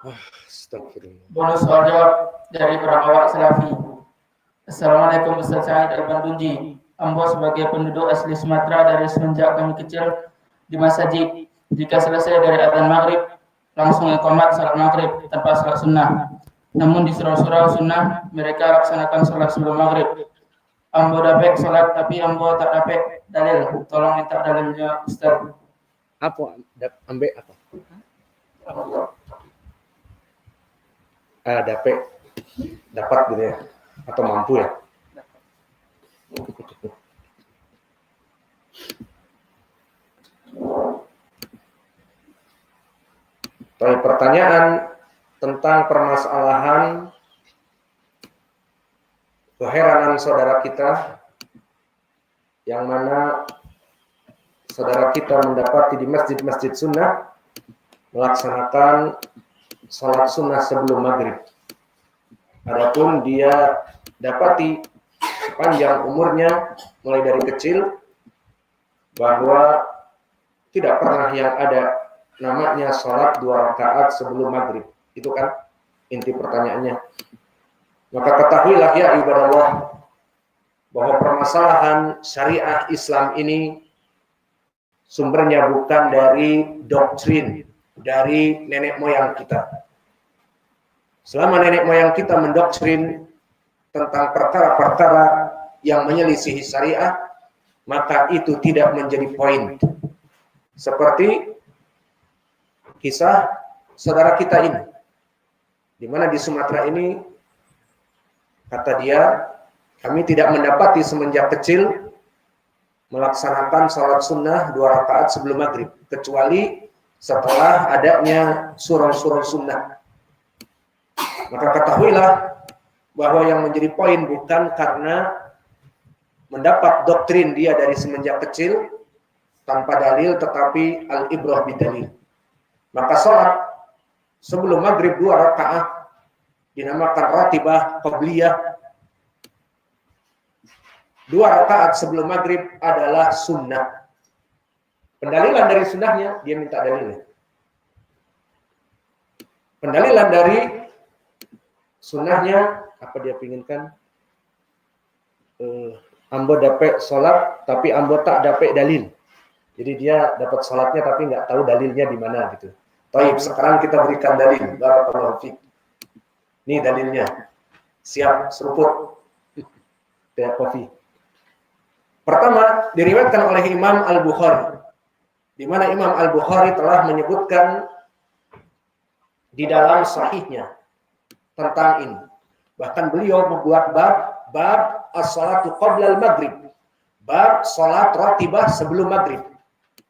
Astagfirullah. Bonus soal jawab dari perawat Salafi. Assalamualaikum Ustaz Said Al-Bandunji. Ambo sebagai penduduk asli Sumatera dari semenjak kami kecil di masjid, jika selesai dari adzan maghrib langsung iqamat salat maghrib tanpa salat sunnah. Namun di surau-surau sunnah mereka laksanakan salat sebelum maghrib. Ambo dapat salat tapi ambo tak dapat dalil. Tolong minta dalilnya Ustaz. Apa? Ambek apa? Dapat gitu ya? Atau mampu ya? Tapi pertanyaan tentang permasalahan keheranan saudara kita yang mana saudara kita mendapati di masjid-masjid sunnah melaksanakan salat sunnah sebelum maghrib. Adapun dia dapati sepanjang umurnya mulai dari kecil bahwa tidak pernah yang ada namanya salat 2 rakaat sebelum maghrib. Itu kan inti pertanyaannya. Maka ketahuilah ya ibadah Allah bahwa permasalahan syariah Islam ini sumbernya bukan dari doktrin dari nenek moyang kita. Selama nenek moyang kita mendoktrin tentang perkara-perkara yang menyelisihi syariah, maka itu tidak menjadi poin. Seperti kisah saudara kita ini, di mana di Sumatera ini, kata dia, kami tidak mendapati semenjak kecil melaksanakan salat sunnah 2 rakaat sebelum maghrib, kecuali setelah adanya surau-surau sunnah. Maka ketahuilah bahwa yang menjadi poin bukan karena mendapat doktrin dia dari semenjak kecil tanpa dalil, tetapi al-ibrah bidalil. Maka salat sebelum maghrib 2 rakaat dinamakan ratibah qabliyah. 2 rakaat sebelum maghrib adalah sunnah. Pendalilan dari sunnahnya, dia minta dalilnya. Pendalilan dari sunnahnya, apa dia pinginkan? Ambo dapat sholat, tapi ambo tak dapat dalil. Jadi dia dapat sholatnya, tapi nggak tahu dalilnya di mana gitu. Taib, sekarang kita berikan dalil. Barakallahu fiik. Ini dalilnya. Siap, seruput. Teh kopi. Pertama, diriwayatkan oleh Imam Al-Bukhari, di mana Imam Al-Bukhari telah menyebutkan di dalam sahihnya tentang ini. Bahkan beliau membuat bab as-salatu qabla al-maghrib, bab salat ratibah sebelum maghrib,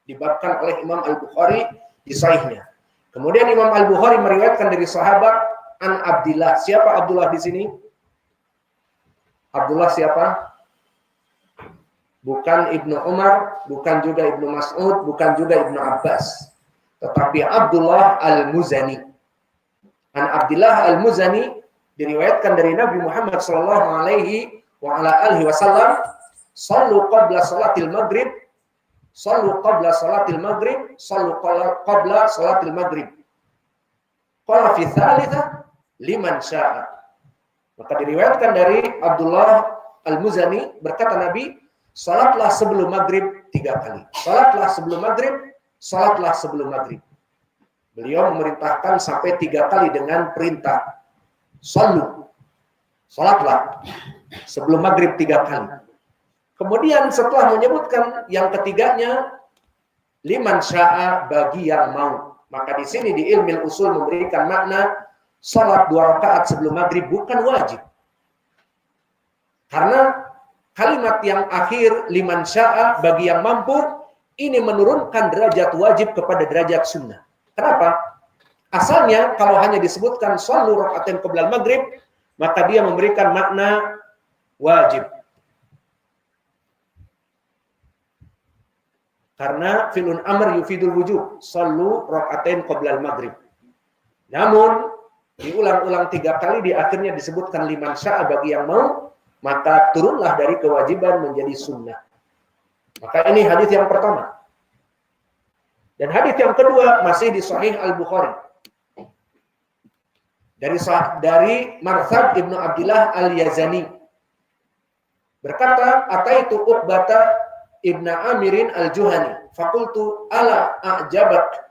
dibabkan oleh Imam Al-Bukhari di sahihnya. Kemudian Imam Al-Bukhari meriwayatkan dari sahabat An Abdillah. Siapa Abdullah di sini? Abdullah siapa? Bukan Ibnu Umar, bukan juga Ibnu Mas'ud, bukan juga Ibnu Abbas, tetapi Abdullah Al-Muzani. An Abdillah Al-Muzani diriwayatkan dari Nabi Muhammad sallallahu alaihi wa ala alihi wasallam, "Shallu qabla salatil maghrib, shallu qabla salatil maghrib, shallu qabla salatil maghrib." Qala fi tsalitsah liman syaa. Maka diriwayatkan dari Abdullah Al-Muzani, berkata Nabi, salatlah sebelum maghrib 3 kali. Salatlah sebelum maghrib, salatlah sebelum maghrib. Beliau memerintahkan sampai 3 kali dengan perintah. Sallu. Salatlah sebelum maghrib 3 kali. Kemudian setelah menyebutkan yang ketiganya, liman syaa, bagi yang mau. Maka di sini di ilmu usul memberikan makna salat 2 rakaat sebelum maghrib bukan wajib. Karena kalimat yang akhir liman syaa, bagi yang mampu, ini menurunkan derajat wajib kepada derajat sunnah. Kenapa? Asalnya kalau hanya disebutkan shallu rakaatain qabla maghrib, maka dia memberikan makna wajib. Karena fi'lun amr yufidul wujub, shallu rakaatain qabla maghrib. Namun diulang-ulang 3 kali, di akhirnya disebutkan liman syaa, bagi yang mau, maka turunlah dari kewajiban menjadi sunnah. Maka ini hadis yang pertama. Dan hadis yang kedua masih di Sahih Al-Bukhari. dari Marthad ibnu Abdillah al-Yazani berkata, ataitu Uqbata ibnu Amirin al-Juhani fakultu ala a'jabak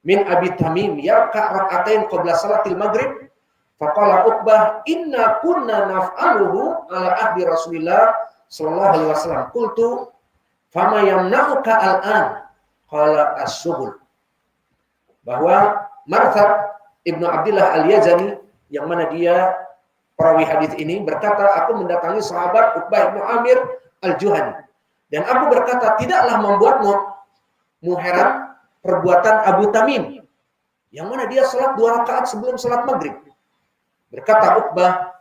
min Abi Tamim yarka rak'atain qabla salatil maghrib faqala Uqbah inna kunna naf'aluhu ala ahdi Rasulillah sallallahu alaihi wasallam qultu fama yamna'uka al'an qala as-sughul. Bahwa Marthad ibnu Abdillah al-Yazani yang mana dia perawi hadis ini berkata, aku mendatangi sahabat Uqbah ibnu Amir al-Juhani dan aku berkata, tidaklah membuatmu heran perbuatan Abu Tamim yang mana dia salat 2 rakaat sebelum salat maghrib. Berkata Uqbah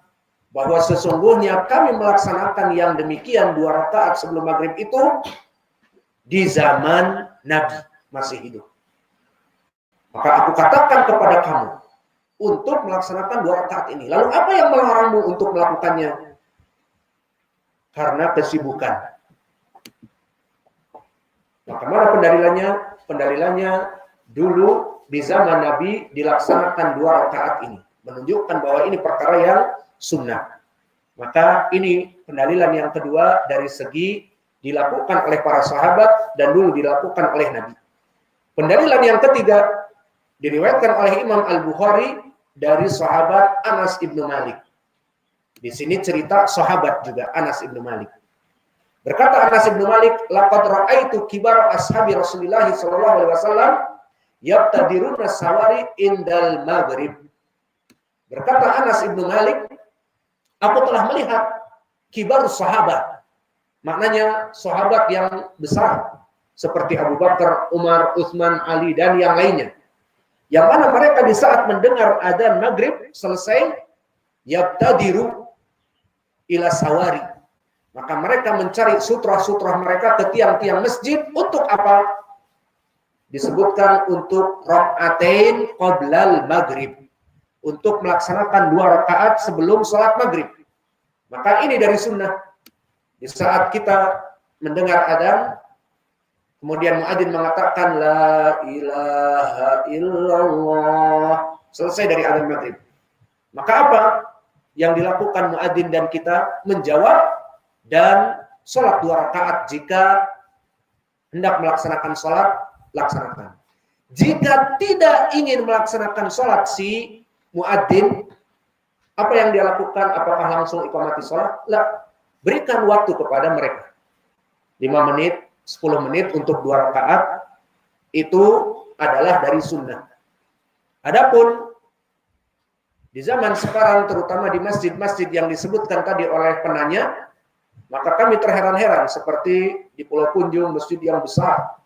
bahwa sesungguhnya kami melaksanakan yang demikian 2 rakaat sebelum maghrib itu di zaman Nabi masih hidup. Maka aku katakan kepada kamu untuk melaksanakan 2 rakaat ini. Lalu apa yang melarangmu untuk melakukannya? Karena kesibukan. Maka mana pendalilannya? Pendalilannya dulu di zaman Nabi dilaksanakan 2 rakaat ini. Menunjukkan bahwa ini perkara yang sunnah. Maka ini pendalilan yang kedua dari segi dilakukan oleh para sahabat dan dulu dilakukan oleh Nabi. Pendalilan yang ketiga diriwayatkan oleh Imam Al-Bukhari dari sahabat Anas ibnu Malik. Di sini cerita sahabat juga Anas ibnu Malik. Berkata Anas ibnu Malik, laqad ra'aitu kibar ashabi Rasulillah sallallahu alaihi wasallam yabtadiruna sawari indal maghrib. Berkata Anas ibnu Malik, aku telah melihat kibar sahabat. Maknanya sahabat yang besar seperti Abu Bakar, Umar, Utsman, Ali dan yang lainnya. Yang mana mereka di saat mendengar adzan maghrib selesai, yabtadiru ila sawari. Maka mereka mencari sutra-sutra mereka ke tiang-tiang masjid untuk apa? Disebutkan untuk rak'atain qoblal maghrib. Untuk melaksanakan 2 rakaat sebelum salat maghrib. Maka ini dari sunnah. Di saat kita mendengar adzan, kemudian muadzin mengatakan la ilaha illallah, selesai dari adzan maghrib. Maka apa yang dilakukan muadzin dan kita? Menjawab dan sholat 2 rakaat. Jika hendak melaksanakan sholat, laksanakan. Jika tidak ingin melaksanakan sholat si muadzin, apa yang dia lakukan? Apakah langsung iqamati sholat? La. Berikan waktu kepada mereka 5 menit, 10 menit untuk 2 rakaat. Itu adalah dari sunnah. Adapun di zaman sekarang, terutama di masjid-masjid yang disebutkan tadi oleh penanya, maka kami terheran-heran seperti di Pulau Punjung, masjid yang besar.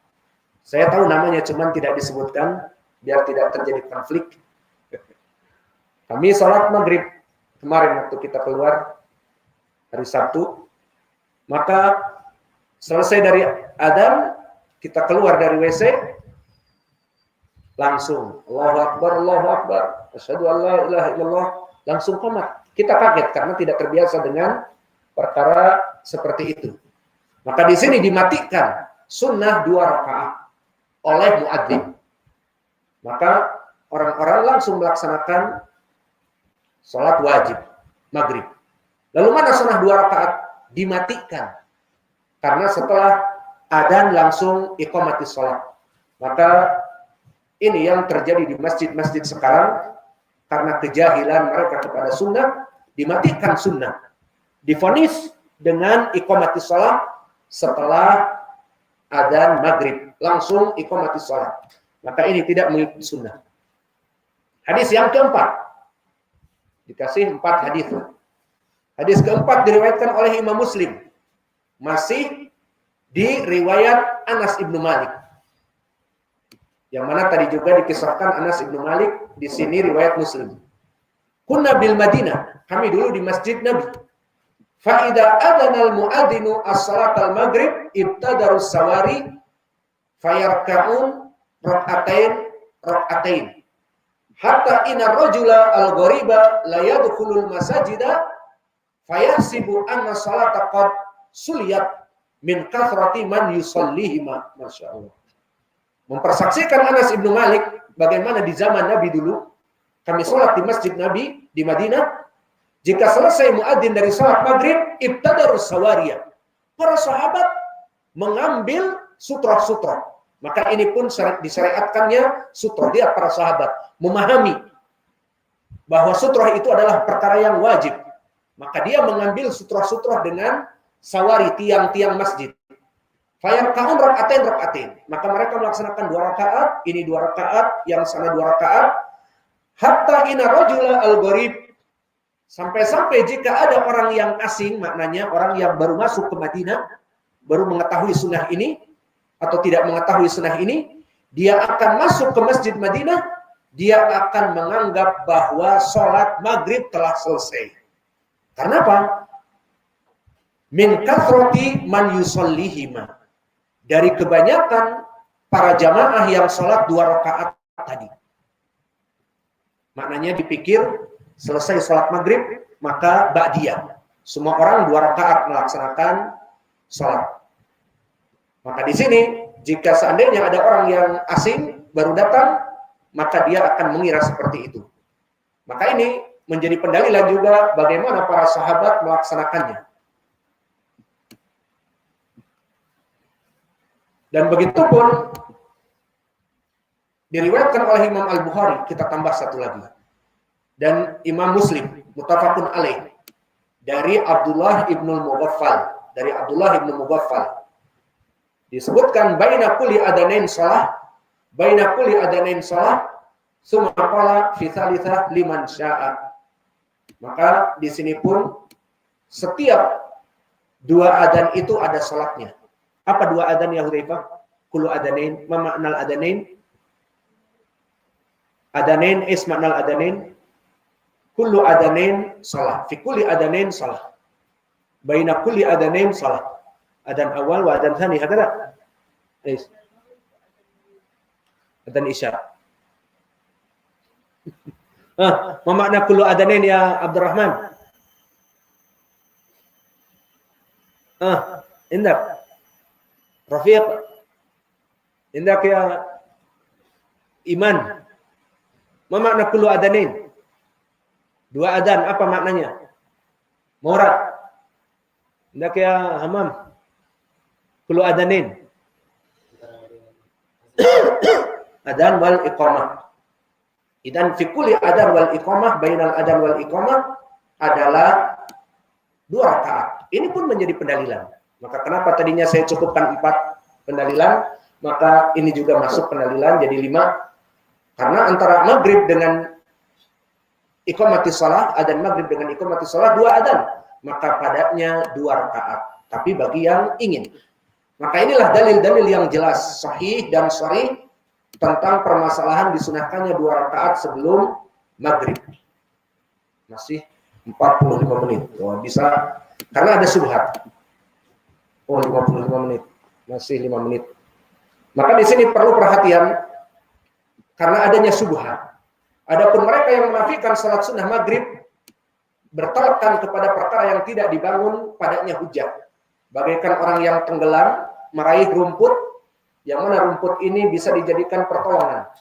Saya tahu namanya, cuman tidak disebutkan biar tidak terjadi konflik. Kami sholat maghrib kemarin waktu kita keluar hari Sabtu, maka selesai dari adzan, kita keluar dari WC, langsung Allahu Akbar, asyhadu an la ilaha illallah, langsung qomat. Kita kaget karena tidak terbiasa dengan perkara seperti itu. Maka di sini dimatikan sunnah 2 rakaat oleh muadzin. Maka orang-orang langsung melaksanakan sholat wajib maghrib. Lalu mana sunnah 2 rakaat? Dimatikan. Karena setelah adzan langsung iqamatis sholat. Maka ini yang terjadi di masjid-masjid sekarang, karena kejahilan mereka kepada sunnah, dimatikan sunnah. Divonis dengan iqamatis sholat setelah adzan maghrib. Langsung iqamatis sholat. Maka ini tidak mengikuti sunnah. Hadis yang keempat. Dikasih 4 hadis. Hadis keempat diriwayatkan oleh Imam Muslim. Masih di riwayat Anas ibnu Malik. Yang mana tadi juga dikisahkan Anas ibnu Malik, di sini riwayat Muslim. Kunna bil Madinah, kami dulu di Masjid Nabi. Fa idza adana al muadzinu as-salat al maghrib ibtadarus sawari fayarka'un rak'atain hatta inna rajula al ghariba la yadkhulul masajida fayahsibu anna salata qad suliyat min kathrati man yusallihima. Masyaallah. Mempersaksikan Anas ibnu Malik bagaimana di zaman Nabi dulu kami sholat di masjid Nabi di Madinah, jika selesai muadzin dari sholat maghrib, ibtadarus sawariyah. Para sahabat mengambil sutroh-sutroh. Maka ini pun disyariatkannya sutroh. Dia para sahabat memahami bahwa sutroh itu adalah perkara yang wajib. Maka dia mengambil sutroh-sutroh dengan sawari, tiang-tiang masjid. Fayarka'un rak'atain. Maka mereka melaksanakan 2 rakaat, ini 2 rakaat, yang sana 2 rakaat. Hatta ina rajula al-gharib. Sampai-sampai jika ada orang yang asing, maknanya orang yang baru masuk ke Madinah, baru mengetahui sunnah ini, atau tidak mengetahui sunnah ini, dia akan masuk ke masjid Madinah, dia akan menganggap bahwa sholat maghrib telah selesai. Karena apa? Min kathrati man yusallihima. Dari kebanyakan para jamaah yang sholat 2 rakaat tadi. Maknanya dipikir selesai sholat maghrib, maka ba'diyah. Semua orang 2 rakaat melaksanakan sholat. Maka di sini, jika seandainya ada orang yang asing baru datang, maka dia akan mengira seperti itu. Maka ini menjadi pendalilan juga bagaimana para sahabat melaksanakannya. Dan begitu pun diriwayatkan oleh Imam Al-Bukhari, kita tambah satu lagi. Dan Imam Muslim, muttafaqun alaih, dari Abdullah ibnul Mughaffal, disebutkan baina kulli adanain shalah, summa qala fi tsalitsah liman syaa. Maka di sini pun setiap 2 adzan itu ada salatnya. Apa 2 adzan ya Hudzaifah? Kullu adanain, ma ma'nal adanain? Adanain isma'nal adanain. Kullu adanain salah. Fi kulli adanain salah. Baina kulli adanain salah. Adzan awal wa adzan tsani, hakada. Adzan isya. Ma makna kullu adanain ya Abdurrahman? Indak. Rafiq. Indak ya Iman. Ma makna kullu adanain? 2 adzan, apa maknanya? Murad. Indak ya Hamam. Kullu adanain. Adzan wal iqamah. Idan fi kulli adzan wal iqamah, bainal adzan wal iqamah adalah 2 rakaat. Ini pun menjadi pendalilan. Maka kenapa tadinya saya cukupkan 4 pendalilan, maka ini juga masuk pendalilan jadi 5. Karena antara maghrib dengan iqamatis shalah, adzan maghrib dengan iqamatis shalah 2 adzan, maka padanya 2 rakaat. Tapi bagi yang ingin. Maka inilah dalil-dalil yang jelas, sahih dan sharih tentang permasalahan disunahkannya 2 rakaat sebelum maghrib. Masih 45 menit. Oh, bisa, karena ada subhat. Oh, 55 menit. Masih 5 menit. Maka di sini perlu perhatian karena adanya subhat. Adapun mereka yang menafikan salat sunnah maghrib bertolakkan kepada perkara yang tidak dibangun padanya hujah. Bagaikan orang yang tenggelam meraih rumput, yang mana rumput ini bisa dijadikan pertolongan.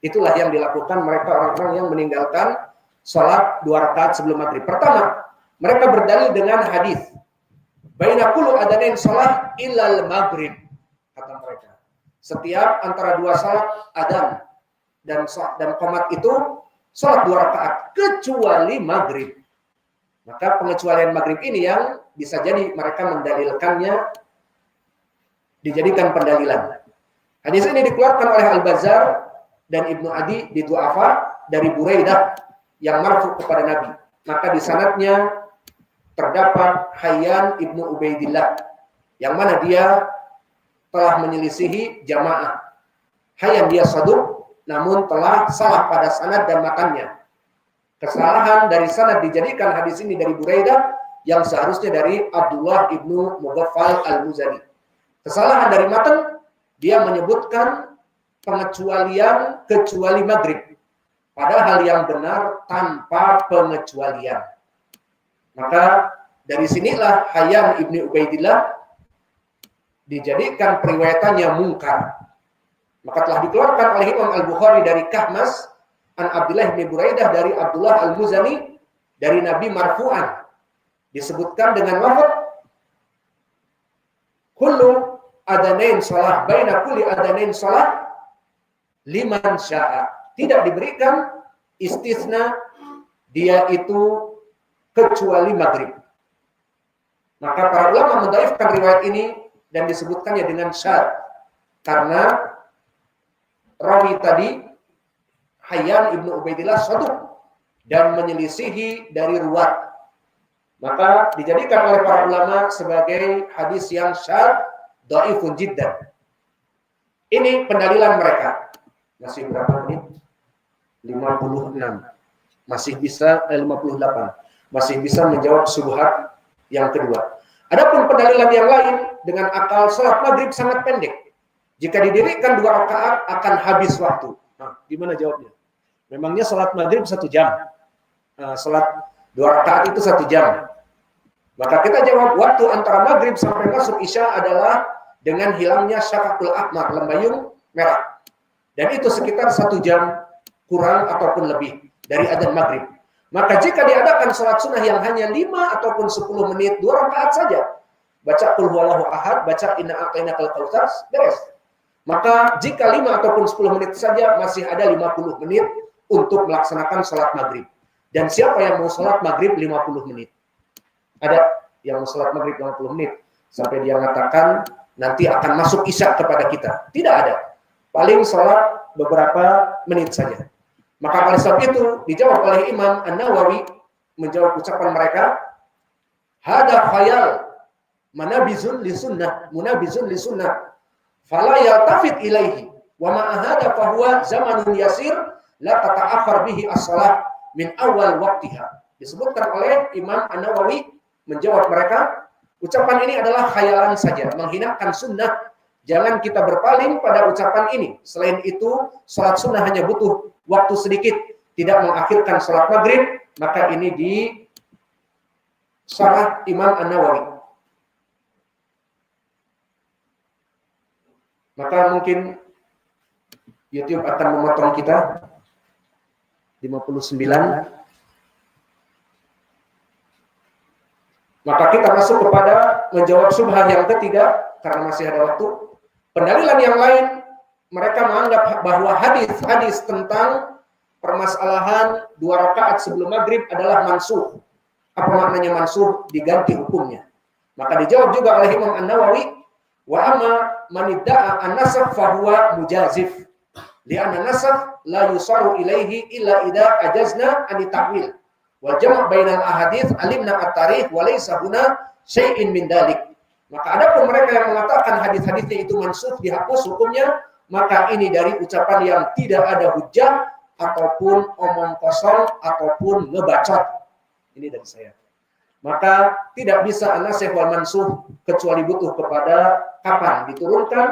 Itulah yang dilakukan mereka orang-orang yang meninggalkan sholat 2 rakaat sebelum maghrib. Pertama, mereka berdalil dengan hadis baina kullu adanain sholat illal maghrib, kata mereka. Setiap antara 2 sholat adzan dan qomat itu sholat 2 rakaat kecuali maghrib. Maka pengecualian maghrib ini yang bisa jadi mereka mendalilkannya, dijadikan pendalilan. Hadis ini dikeluarkan oleh Al-Bazzar dan Ibnu Adi di Du'afa dari Buraidah yang marfu kepada Nabi. Maka di sanadnya terdapat Hayyan Ibnu Ubaidillah yang mana dia telah menyelisihi jamaah. Hayyan dia saduq namun telah salah pada sanad dan makannya. Kesalahan dari sanad dijadikan hadis ini dari Buraidah yang seharusnya dari Abdullah Ibnu Mughaffal Al-Muzani. Kesalahan dari matan, dia menyebutkan pengecualian kecuali maghrib. Padahal yang benar tanpa pengecualian. Maka dari sinilah Hayyan Ibnu Ubaidillah dijadikan periwayatannya mungkar. Maka telah dikeluarkan oleh Imam Al-Bukhari dari Kahmas an Abdullah bin Buraidah dari Abdullah Al-Muzani dari Nabi marfu'an. Disebutkan dengan lafaz kullu adanain shalah baina kulli adanain shalah liman sya'a. Tidak diberikan istisna dia itu kecuali maghrib. Maka para ulama mendhaifkan riwayat ini dan disebutkannya dengan syadz karena rawi tadi Hayyan ibnu Ubaidillah saduq dan menyelisihi dari ruwat. Maka dijadikan oleh para ulama sebagai hadis yang syadz dhaifun jiddan. Ini pendalilan mereka. Masih berapa menit? 56. Masih bisa 58. Masih bisa menjawab syubhat yang kedua. Adapun pendalilan yang lain dengan akal salat maghrib sangat pendek. Jika didirikan 2 rakaat akan habis waktu. Nah, gimana jawabnya? Memangnya salat maghrib 1 jam. Salat 2 rakaat itu 1 jam. Maka kita jawab waktu antara maghrib sampai masuk isya adalah dengan hilangnya syafaqul ahmar, lembayung merah. Dan itu sekitar 1 jam kurang ataupun lebih dari adzan maghrib. Maka jika diadakan salat sunnah yang hanya 5 ataupun 10 menit, 2 rakaat saja. Baca qul huwallahu ahad, baca inna a'tainakal kautsar, beres. Maka jika 5 ataupun 10 menit saja masih ada 50 menit untuk melaksanakan salat maghrib. Dan siapa yang mau salat maghrib 50 menit? Ada yang mau salat maghrib 50 menit sampai dia mengatakan nanti akan masuk isya kepada kita. Tidak ada. Paling salat beberapa menit saja. Maka oleh sebab itu dijawab oleh Imam An-Nawawi menjawab ucapan mereka, hada khayal manabizun li sunnah, munabizun li sunnah. Fala yaltafit ilaihi wa ma hada fa huwa zamanun yasir la tata'akhkhar bihi as-shalah min awal waqtiha. Disebutkan oleh Imam An-Nawawi menjawab mereka, ucapan ini adalah khayalan saja, menghinakan sunnah. Jangan kita berpaling pada ucapan ini. Selain itu, salat sunnah hanya butuh waktu sedikit, tidak mengakhirkan salat maghrib. Maka ini di syarah Imam An-Nawawi. Maka mungkin YouTube akan memotong kita 59. Maka kita masuk kepada menjawab syubhat yang ketiga karena masih ada waktu. Pendalilan yang lain, mereka menganggap bahwa hadis-hadis tentang permasalahan 2 rakaat sebelum maghrib adalah mansuh. Apa maknanya mansuh? Diganti hukumnya. Maka dijawab juga oleh Imam An-Nawawi, wa amma man idda'a an-nasakh fa huwa mujazif. Li'anna nasakh la yusaru ilaihi illa idza ajazna an ta'wil. Wal jam' bainal ahadits alimna at-tarikh wa laysa huna syai'in min dalik. Maka ada pun mereka yang mengatakan hadis-hadisnya itu mansukh, dihapus hukumnya, maka ini dari ucapan yang tidak ada hujjah ataupun omong kosong ataupun ngebacot. Ini dari saya. Maka tidak bisa an-nasikh wal mansukh kecuali butuh kepada kapan diturunkan